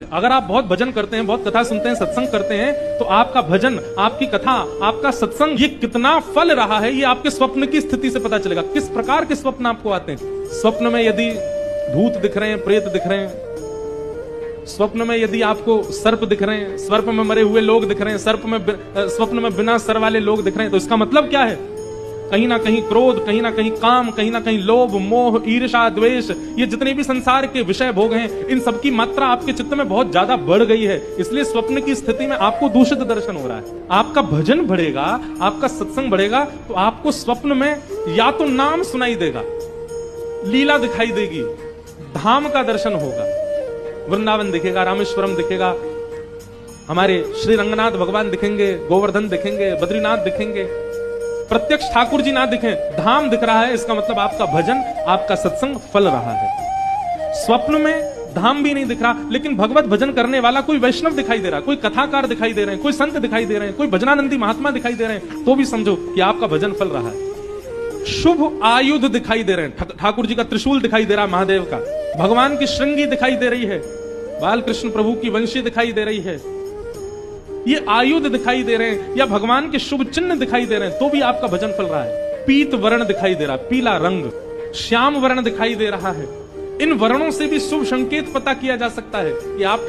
अगर आप बहुत भजन करते हैं, बहुत कथा सुनते हैं, सत्संग करते हैं, तो आपका भजन, आपकी कथा, आपका सत्संग, ये कितना फल रहा है, ये आपके स्वप्न की स्थिति से पता चलेगा। किस प्रकार के स्वप्न आपको आते हैं। स्वप्न में यदि भूत दिख रहे हैं, प्रेत दिख रहे हैं, स्वप्न में यदि आपको सर्प दिख रहे हैं, सर्प में मरे हुए लोग दिख रहे हैं, स्वप्न में बिना सर वाले लोग दिख रहे हैं, तो इसका मतलब क्या है? कहीं ना कहीं क्रोध, कहीं ना कहीं काम, कहीं ना कहीं लोभ, मोह, ईर्ष्या, द्वेष, ये जितने भी संसार के विषय भोग हैं, इन सबकी मात्रा आपके चित्त में बहुत ज्यादा बढ़ गई है। इसलिए स्वप्न की स्थिति में आपको दूषित दर्शन हो रहा है। आपका भजन बढ़ेगा, आपका सत्संग बढ़ेगा, तो आपको स्वप्न में या तो नाम सुनाई देगा, लीला दिखाई देगी, धाम का दर्शन होगा, वृंदावन दिखेगा, रामेश्वरम दिखेगा, हमारे श्री रंगनाथ भगवान दिखेंगे, गोवर्धन दिखेंगे, बद्रीनाथ दिखेंगे। प्रत्यक्ष ठाकुर जी ना दिखें, धाम दिख रहा है, इसका मतलब आपका भजन, आपका सत्संग फल रहा है। स्वप्न में धाम भी नहीं दिख रहा, लेकिन भगवत भजन करने वाला कोई वैष्णव दिखाई दे रहा है, कोई कथाकार दिखाई दे रहे हैं, कोई संत दिखाई दे रहे हैं, कोई भजनानंदी महात्मा दिखाई दे रहे हैं, तो भी समझो कि आपका भजन फल रहा है। शुभ आयुध दिखाई दे रहे हैं, ठाकुर जी का त्रिशूल दिखाई दे रहा है, महादेव का, भगवान की श्रृंगी दिखाई दे रही है, बाल कृष्ण प्रभु की वंशी दिखाई दे रही है, ये आयुध दिखाई दे रहे हैं, या भगवान के शुभ चिन्ह दिखाई दे रहे हैं, तो भी आपका भजन फल रहा है। पीत वर्ण दिखाई दे रहा है, पीला रंग, श्याम वर्ण दिखाई दे रहा है, इन वर्णों से भी शुभ संकेत पता किया जा सकता है कि आप